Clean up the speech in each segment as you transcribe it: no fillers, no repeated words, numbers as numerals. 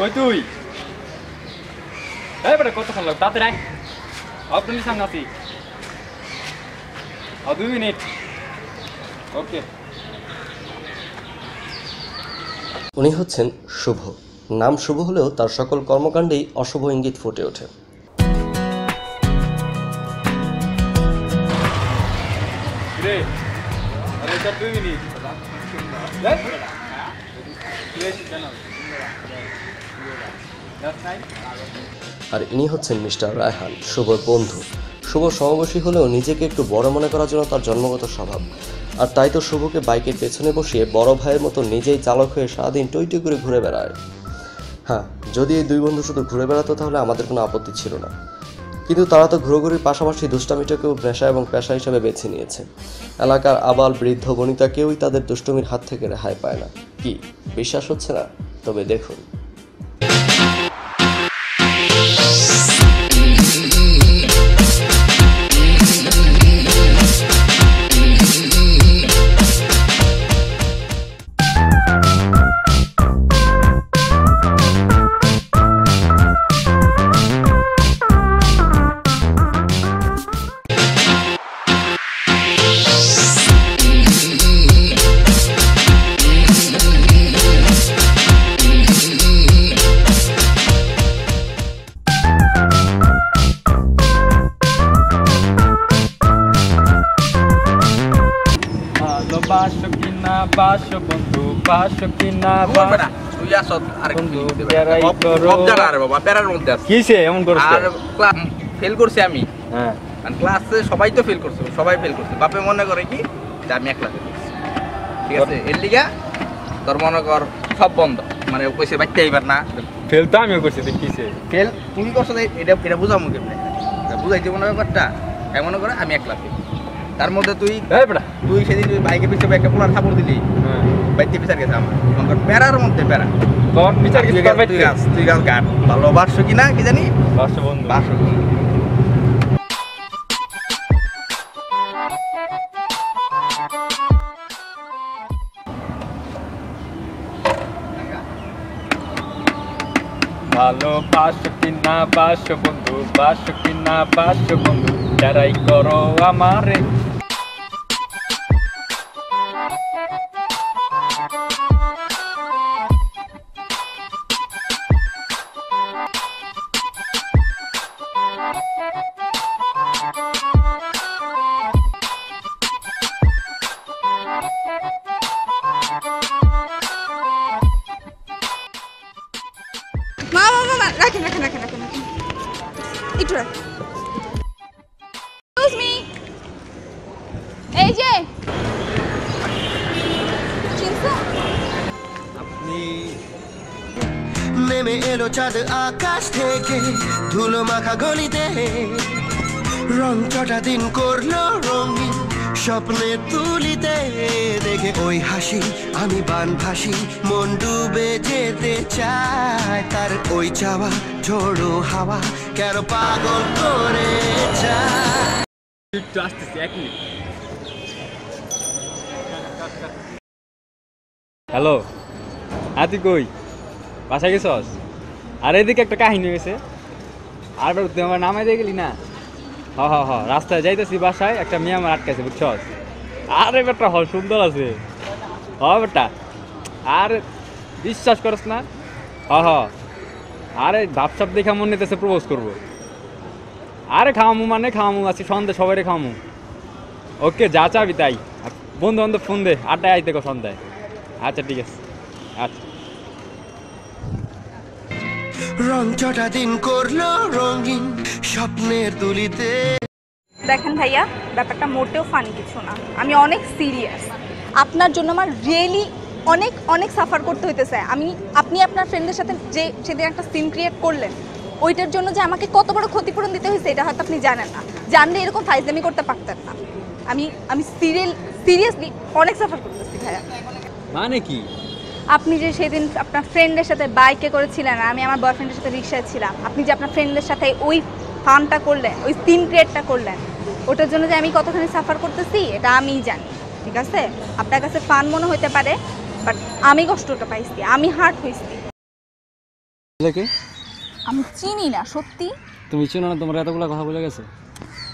কই তুই? এই বেটা কতক্ষণ লাগবে? তাড়াতাড়ি আয়। আপনার সামনে আছি। 2 মিনিট। ওকে। উনি হচ্ছেন শুভ। নাম শুভ হলেও তার সকল কর্মকাণ্ডেই অশুভ ইঙ্গিত ফুটে ওঠে। রে আরে 2 মিনিট। আর ইনি হচ্ছেন মিস্টার রায়হান, শুভর বন্ধু। শুভ সমবয়সী হলেও নিজেকে একটু বড় মনে করার জন্য তার জন্মগত স্বভাব। আর তাই তো শুভকে বাইকের পেছনে বসিয়ে বড় ভাইয়ের মতো নিজেই চালক হয়ে সারাদিন টইটই করে ঘুরে বেড়ায়। হ্যাঁ, যদি এই দুই বন্ধু শুধু ঘুরে বেড়াতো তাহলে আমাদের কোনো আপত্তি ছিল না, কিন্তু তারা তো ঘুরোঘুরির পাশাপাশি দুষ্টামিটাকেও নেশা এবং পেশা হিসেবে বেছে নিয়েছে। এলাকার আবাল বৃদ্ধ বনিতা কেউই তাদের দুষ্টুমির হাত থেকে রেহাই পায় না। কি বিশ্বাস হচ্ছে না? তবে দেখুন। বাসো কিনা বাসো বন্ধু, বাসো কিনা তুই আসো আর বন্ধু প্যারাই করো। সব জানা রে বাবা, প্যারার মধ্যে আছে। কিসে এমন করছ? আর ক্লাস ফেল করছি আমি। হ্যাঁ, আর ক্লাসে সবাই তো ফেল করছে, সবাই ফেল করছে। বাপে মনে করে কি যে আমি একলা ফেল করছি, ঠিক আছে? এর লিগা তোর মনে কর সব বন্ধ, মানে কইছে বাইতে আইবার না। ফেল তো আমিও করছি, তুই কিসে ফেল তুমি করছো, এটা এটা বুঝামু কেমনে? বুঝাইতে মনে ব্যাপারটা এমন করে আমি একলা ফেল। তার মধ্যে তুই এই বেটা তুই সেদিন তুই বাইকে পিছনে একটা পোলার থাপড় দিলি, হ্যাঁ বাইতে বিচার গেছে আমার মনে কর প্যারার মধ্যে প্যারা। তোর বিচার কি করবে? তুই গাছ গান ভালোবাসো কিনা কি জানি, বাসো বন্ধু। বাসো। ভালোবাসো কিনা বাসো বন্ধু, বাসো কিনা বাসো বন্ধু, যারাই করো আমারে। রাখেন রাখেন রাখেন রাখেন রাখেন একটু রাখ। এক্সকিউজ মি, এই যে চিনছো? আপনি নেমে এলো চাঁদ আকাশ থেকে, ধুলো মাখা গলিতে রং চটা দিন করলো রঙিন স্বপ্নে তুলিতে। দেখে ওই হাসি আমি বানভাসি, মন ডুবে যেতে চায়। তার ওই চাওয়া ঝোড়ো হাওয়া কেন পাগল করে যায়। একটু আসতেছি, 1 মিনিট। হ্যালো, তুই কই? বাসায় গেছস? আর এদিকে একটা কাহিনী হয়েছে। আর তুই আমার নামাই দিয়ে গেলি না? হ হ হ, রাস্তায় যাইতেছি বাসায়, একটা মেয়ে আমার আটকাছে, বুঝছস? আরে বেটা হ, সুন্দর আছে। হ বেটা, আর বিশ্বাস করস না? হ হ, আরে ভাবসাব দেখা মনে নিতেছে প্রপোজ করবো। আরে খাওয়ামু মানে খাওয়ামু, আছি সন্ধ্যে সবাই খাওয়ামু। ওকে, যা চাবি তাই। বন্ধু বান্ধব ফোন দে, আড্ডায় আইতে গো সন্ধ্যায়। আচ্ছা ঠিক আছে, আচ্ছা। রং চটা দিন করলো রঙিন স্বপ্নের তুলিতে। দেখেন ভাইয়া, ব্যাপারটা মোটেও ফানি কিছু না, আমি অনেক সিরিয়াস। আপনার জন্য আমার রিয়েলি অনেক অনেক সাফার করতে হইতেছে। আপনি আপনার ফ্রেন্ডের সাথে যে সেদিন একটা সিন ক্রিয়েট করলেন, ওইটার জন্য যে আমাকে কত বড় ক্ষতিপূরণ দিতে হয়েছে এটা হয়তো আপনি জানেন না। জানলে এরকম ফাইজলামি করতে পারতেন না। আমি সিরিয়াসলি অনেক সাফার করতেছি ভাইয়া। মানে কি? আপনি যে সেদিন আপনার ফ্রেন্ডের সাথে বাইকে করেছিলেন, আমি আমার বয়ফ্রেন্ডের সাথে রিক্সায় ছিলাম, আপনি যে আপনার ফ্রেন্ডের সাথে ওই ফানটা করলেন, ওই সিন ক্রিয়েটটা করলেন, ওটার জন্য যে আমি কতখানি সাফার করতেছি এটা আমিই জানি। ঠিক আছে, আপনার কাছে ফান মনে হইতে পারে, বাট আমি কষ্টটা পাইছি, আমি হার্ট হয়েছি। ছেলেকে আমি চিনি না সত্যি, তুমি চিনো না? তোমার এতগুলো কথা বলে গেছে?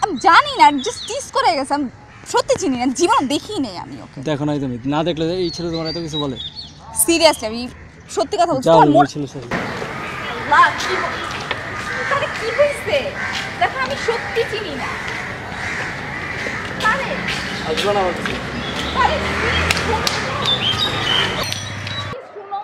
আমি জানি না, জাস্ট টিস করে গেছে। আমি সত্যি চিনি না, জীবন দেখিই নেই আমি ওকে। দেখো নাই তুমি? না দেখলে এই ছেলে তোমার এত কিছু বলে? সিরিয়াসলি আমি সত্যি কথা বলছি। যাও তোমার মন ছেলে সাথে। আল্লাহ, তাহলে কি হয়েছে? দেখো আমি সত্যি চিনি না। আরে আসবো না আমার কাছে। আরে শুনো,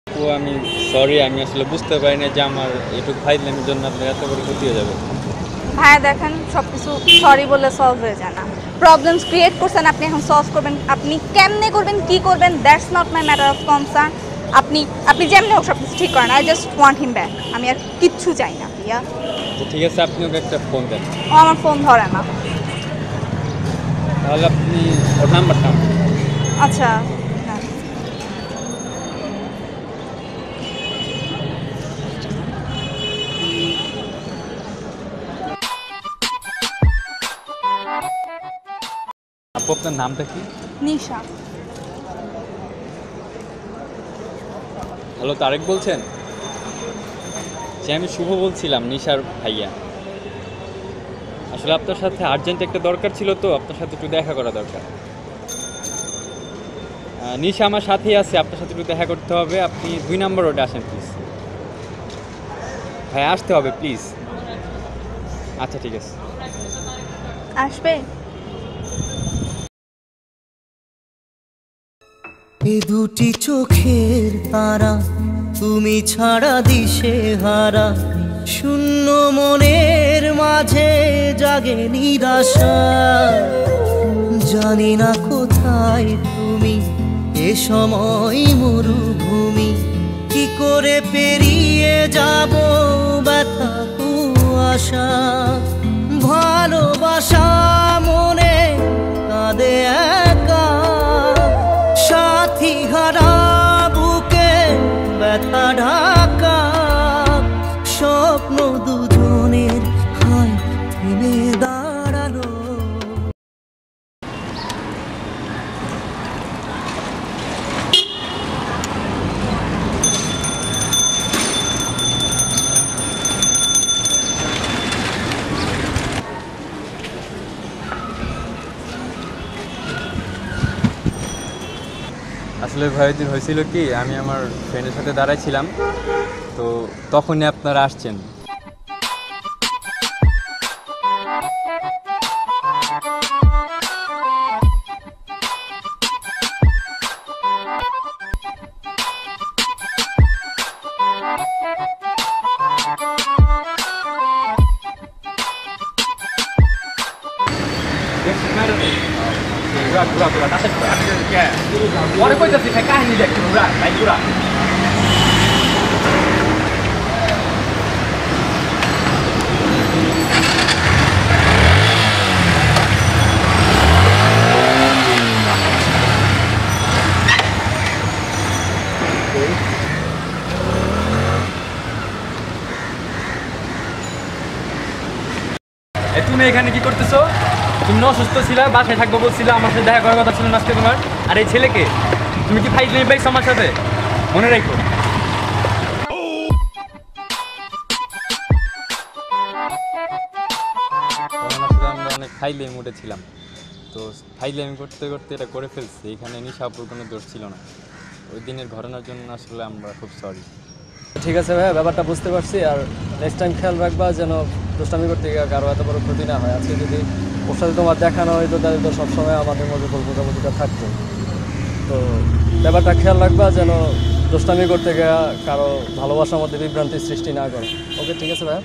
ও আমি সরি, আমি আসলে বুঝতে পারি না যে আমার একটু ফাইজলামের জন্য আপনার এত বড় ক্ষতি হয়ে যাবে। ভাইয়া দেখেন সব কিছু সরি বলে সলভ হয়ে যায় না। প্রবলেমস ক্রিয়েট করছেন, আপনি এখন সলভ করবেন। আপনি কেমনে করবেন, কি করবেন, that's not my matter of concern. আপনি যেমনি হোক সব কিছু ঠিক করেন। I just want him back. আমি আর কিচ্ছু চাই না ভাইয়া। তো ঠিক আছে, আপনি ওকে একটা ফোন দেন। ও আমার ফোন ধরে না। তাহলে আপনি ওর নাম্বারটা আচ্ছা না। আপু, আপনার নামটা কি? নিশা। হ্যালো, তারেক বলছেন? যে আমি শুভ বলছিলাম, নিশার ভাইয়া। আসলে আপনার সাথে আর্জেন্ট একটা দরকার ছিল, তো আপনার সাথে একটু দেখা করা দরকার। নিশা আমার সাথেই আছে, আপনার সাথে একটু দেখা করতে হবে। আপনি 2 নম্বর রোডে আসেন প্লিজ। ভাই আসতে হবে প্লিজ। আচ্ছা ঠিক আছে। আসবে? এ দুটি চোখের তারা, তুমি ছাড়া দিশে হারা, শূন্য মনের মাঝে জাগে নিরাশা। জানি না কোথায় তুমি, এ সময় মরুভূমি, কি করে পেরিয়ে যাব ব্যথা কুয়াশা। ভালোবাসা মনে কাঁদে একা, সাথী হারা বুকে ব্যথা ঢাকা। স্বপ্ন দুজনের হায় থেমে দাঁড়ালো। আসলে ভয়দিন হয়েছিল কি, আমি আমার ফ্রেন্ডের সাথে দাঁড়াইছিলাম, তো তখনই আপনারা আসছেন। পরে কইতাছি ভাই, কাহিনী দেখ পুরা ভাই পুরা। তুমি এখানে কি করতেছো? তুমি অসুস্থ ছিলা, বাসায় থাকবো বলছিলে, আমার সাথে দেখা করার কথা ছিল না আজকে তোমার। আর এই ছেলেকে তুমি কি ফাইট নিয়ে পাইছো আমার সাথে? মনে রাখো। আমরা অনেক ফাইলের মুডে ছিলাম, তো ফাইলেমি করতে করতে এটা করে ফেলছি। এখানে নিশাপুর কোনো দোষ ছিল না। ওই দিনের ঘটনার জন্য আসলে আমরা খুব সরি। ঠিক আছে ভাইয়া, ব্যাপারটা বুঝতে পারছি। আর নেক্সট টাইম খেয়াল রাখবা যেন দুষ্টামি করতে গিয়ে কারো এত বড় ক্ষতি না হয়। আজকে যদি ওর সাথে তোমার দেখানো হয়তো তাহলে তো সবসময় আমাদের মধ্যে বোঝাবুঝিটা থাকতো। তো ব্যাপারটা খেয়াল রাখবা যেন দুষ্টামি করতে গিয়ে কারো ভালোবাসার মধ্যে বিভ্রান্তির সৃষ্টি না করে। ওকে, ঠিক আছে ভাইয়া।